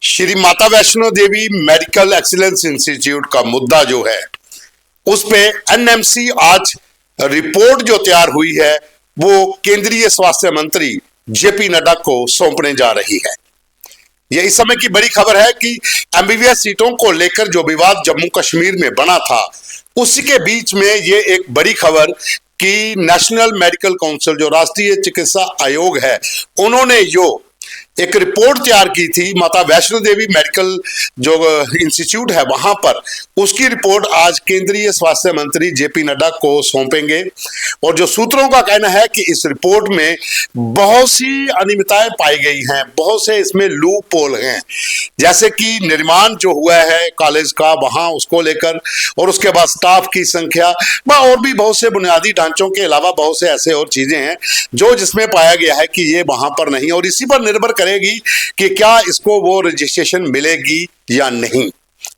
Shri Mata Vaishno Devi medical excellence institute का मुद्दा जो है उस पे एनएमसी आज रिपोर्ट जो तैयार हुई है वो केंद्रीय स्वास्थ्य मंत्री जेपी नड्डा को सौंपने जा रही है। यह इस समय की बड़ी खबर है कि एमबीबीएस सीटों को लेकर जो विवाद जम्मू कश्मीर में बना था उसी के बीच में ये एक बड़ी खबर कि नेशनल मेडिकल काउंसिल जो राष्ट्रीय चिकित्सा आयोग है उन्होंने जो एक रिपोर्ट तैयार की थी माता वैष्णो देवी मेडिकल जो इंस्टीट्यूट है वहां पर, उसकी रिपोर्ट आज केंद्रीय स्वास्थ्य मंत्री जेपी नड्डा को सौंपेंगे। और जो सूत्रों का कहना है कि इस रिपोर्ट में बहुत सी अनियमितताएं पाई गई हैं, बहुत से इसमें लूप होल हैं, जैसे कि निर्माण जो हुआ है कॉलेज का वहां उसको लेकर, और उसके बाद स्टाफ की संख्या और भी बहुत से बुनियादी ढांचों के अलावा बहुत से ऐसे और चीजें हैं जो जिसमें पाया गया है कि ये वहां पर नहीं, और इसी पर निर्भर करेगी कि क्या इसको वो रजिस्ट्रेशन मिलेगी या नहीं।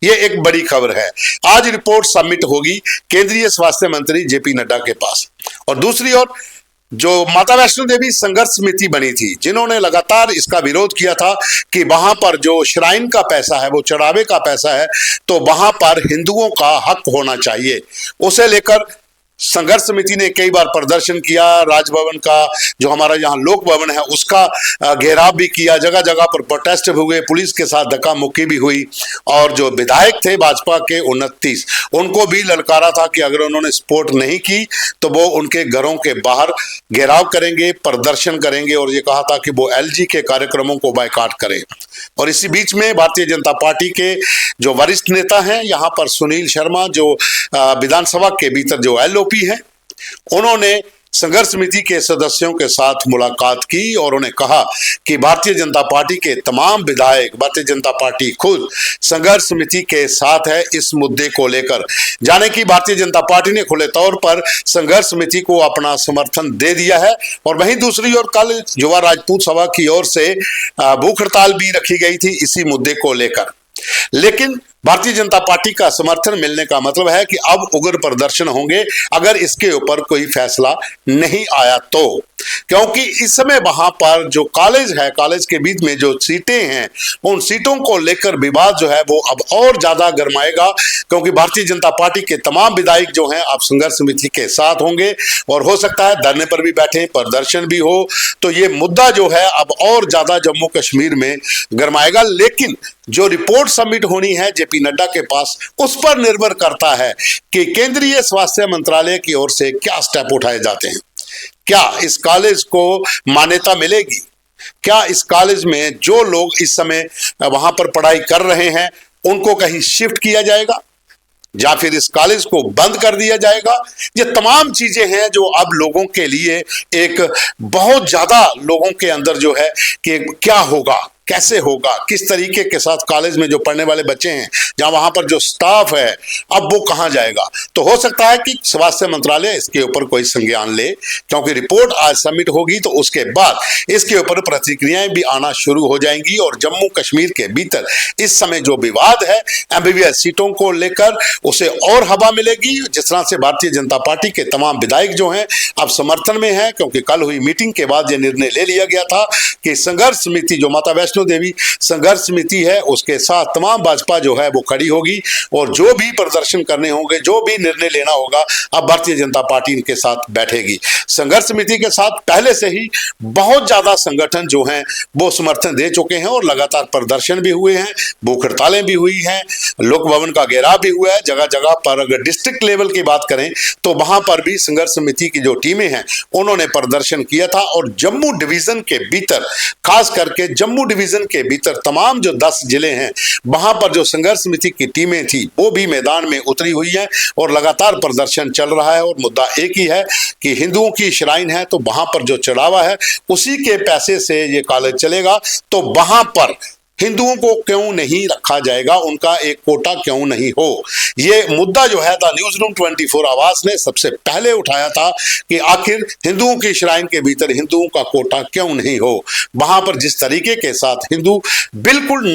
ये एक बड़ी खबर है। आज रिपोर्ट सबमिट होगी केंद्रीय स्वास्थ्य मंत्री जेपी नड्डा के पास। और दूसरी ओर जो माता वैष्णो देवी संघर्ष समिति बनी थी जिन्होंने लगातार इसका विरोध किया था कि वहां पर जो श्राइन का पैसा है वो चढ़ावे का पैसा है तो वहां पर हिंदुओं का हक होना चाहिए, उसे लेकर संघर्ष समिति ने कई बार प्रदर्शन किया। राजभवन का जो हमारा यहाँ लोक भवन है उसका घेराव भी किया, जगह जगह पर प्रोटेस्ट हुए, पुलिस के साथ धक्का मुक्की भी हुई। और जो विधायक थे भाजपा के 29 उनको भी ललकारा था कि अगर उन्होंने सपोर्ट नहीं की तो वो उनके घरों के बाहर घेराव करेंगे, प्रदर्शन करेंगे, और ये कहा था कि वो एलजी के कार्यक्रमों को बायकॉट करें। और इसी बीच में भारतीय जनता पार्टी के जो वरिष्ठ नेता हैं यहाँ पर सुनील शर्मा जो विधानसभा के भीतर जो एलओपी है उन्होंने संघर्ष समिति के सदस्यों के साथ मुलाकात की और उन्हें कहा कि भारतीय जनता पार्टी के तमाम विधायक, भारतीय जनता पार्टी खुद संघर्ष समिति के साथ है इस मुद्दे को लेकर। जाने की भारतीय जनता पार्टी ने खुले तौर पर संघर्ष समिति को अपना समर्थन दे दिया है। और वहीं दूसरी ओर कल युवा राजपूत सभा की ओर से भूख हड़ताल भी रखी गई थी इसी मुद्दे को लेकर। लेकिन भारतीय जनता पार्टी का समर्थन मिलने का मतलब है कि अब उग्र प्रदर्शन होंगे अगर इसके ऊपर कोई फैसला नहीं आया तो, क्योंकि इस समय वहां पर जो कॉलेज है, कॉलेज के बीच में जो सीटें हैं उन सीटों को लेकर विवाद जो है वो अब और ज्यादा गर्माएगा, क्योंकि भारतीय जनता पार्टी के तमाम विधायक जो हैं अब संघर्ष समिति के साथ होंगे और हो सकता है धरने पर भी बैठे, प्रदर्शन भी हो, तो ये मुद्दा जो है अब और ज्यादा जम्मू कश्मीर में गर्माएगा। लेकिन जो रिपोर्ट सबमिट होनी है जेपी नड्डा के पास उस पर निर्भर करता है कि केंद्रीय स्वास्थ्य मंत्रालय की ओर से क्या स्टेप उठाए जाते हैं। क्या इस कॉलेज को मान्यता मिलेगी? क्या इस कॉलेज में जो लोग इस समय वहां पर पढ़ाई कर रहे हैं उनको कहीं शिफ्ट किया जाएगा या फिर इस कॉलेज को बंद कर दिया जाएगा? ये तमाम चीजें हैं जो अब लोगों के लिए एक बहुत ज्यादा लोगों के अंदर जो है कि क्या होगा, कैसे होगा, किस तरीके के साथ कॉलेज में जो पढ़ने वाले बच्चे हैं, जहां वहां पर जो स्टाफ है अब वो कहां जाएगा। तो हो सकता है कि स्वास्थ्य मंत्रालय इसके ऊपर कोई संज्ञान ले, क्योंकि रिपोर्ट आज सबमिट होगी तो उसके बाद इसके ऊपर प्रतिक्रियाएं भी आना शुरू हो जाएंगी। और जम्मू कश्मीर के भीतर इस समय जो विवाद है एमबीबीएस सीटों को लेकर उसे और हवा मिलेगी। जिस तरह से भारतीय जनता पार्टी के तमाम विधायक जो हैं अब समर्थन में है, क्योंकि कल हुई मीटिंग के बाद यह निर्णय ले लिया गया था कि संघर्ष समिति जो माता वैष्णो देवी संघर्ष समिति है उसके साथ तमाम भाजपा जो है वो खड़ी होगी और जो भी प्रदर्शन करने होंगे, जो भी निर्णय लेना होगा, अब भारतीय जनता पार्टी इनके साथ बैठेगी। संघर्ष समिति के साथ पहले से ही बहुत ज्यादा संगठन जो हैं वो समर्थन दे चुके हैं और लगातार प्रदर्शन भी हुए हैं, भूख हड़तालें भी हुई हैं, लोक भवन का घेराव भी हुआ है जगह जगह पर। अगर डिस्ट्रिक्ट लेवल की बात करें तो वहां पर भी संघर्ष समिति की जो टीमें हैं उन्होंने प्रदर्शन किया था। और जम्मू डिवीजन के भीतर, खास करके जम्मू डिवीजन के भीतर तमाम जो 10 जिले हैं वहां पर जो संघर्ष समिति की टीमें थी वो भी मैदान में उतरी हुई हैं और लगातार प्रदर्शन चल रहा है। और मुद्दा एक ही है कि हिंदुओं की श्राइन है तो वहां पर जो चढ़ावा है उसी के पैसे से ये कॉलेज चलेगा, तो वहां पर हिंदुओं को क्यों नहीं रखा जाएगा, उनका एक कोटा क्यों नहीं हो। ये मुद्दा जो है द न्यूज रूम 24 आवाज ने सबसे पहले उठाया था कि आखिर हिंदुओं की श्राइन के भीतर हिंदुओं का कोटा क्यों नहीं हो। वहां पर जिस तरीके के साथ हिंदू बिल्कुल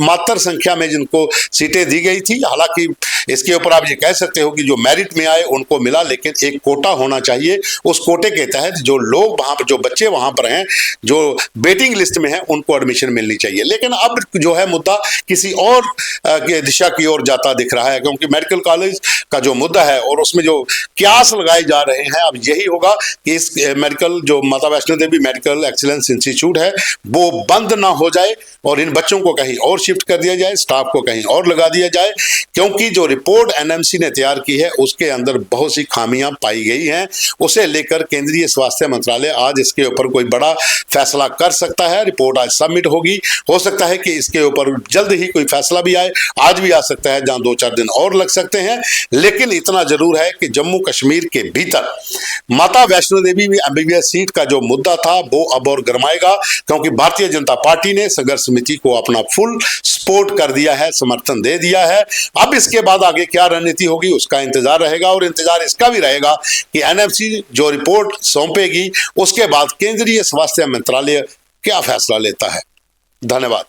मात्र संख्या में जिनको सीटें दी गई थी, हालांकि इसके ऊपर आप ये कह सकते हो कि जो मेरिट में आए उनको मिला, लेकिन एक कोटा होना चाहिए। उस कोटे के तहत जो लोग वहां पर, जो बच्चे वहां पर हैं, जो वेटिंग लिस्ट में हैं, उनको एडमिशन मिलनी चाहिए। लेकिन अब जो है मुद्दा किसी और दिशा की ओर जाता दिख रहा है, क्योंकि मेडिकल कॉलेज का जो मुद्दा है और उसमें जो क्यास लगाए जा रहे हैं, अब यही होगा कि इस मेडिकल जो माता Vaishno Devi medical excellence institute है वो बंद ना हो जाए और इन बच्चों को कहीं और शिफ्ट कर दिया जाए, स्टाफ को कहीं और लगा दिया जाए, क्योंकि जो रिपोर्ट एनएमसी ने तैयार की है उसके अंदर बहुत सी खामियां पाई गई हैं। उसे लेकर केंद्रीय स्वास्थ्य मंत्रालय आज इसके ऊपर कोई बड़ा फैसला कर सकता है। रिपोर्ट आज सबमिट होगी, हो सकता है कि इसके ऊपर जल्द ही कोई फैसला भी आए, आज भी आ सकता है, जहां 2-4 दिन और लग सकते हैं। लेकिन इतना जरूर है कि जम्मू कश्मीर के भीतर माता वैष्णो देवी एमबीबीएस सीट का जो मुद्दा था वो अब और गरमाएगा, क्योंकि भारतीय जनता पार्टी ने संघर्ष समिति को अपना फुल सपोर्ट कर दिया है, समर्थन दे दिया है। अब इसके बाद आगे क्या रणनीति होगी उसका इंतजार रहेगा, और इंतजार इसका भी रहेगा कि एनएमसी जो रिपोर्ट सौंपेगी उसके बाद केंद्रीय स्वास्थ्य मंत्रालय क्या फैसला लेता है। धन्यवाद।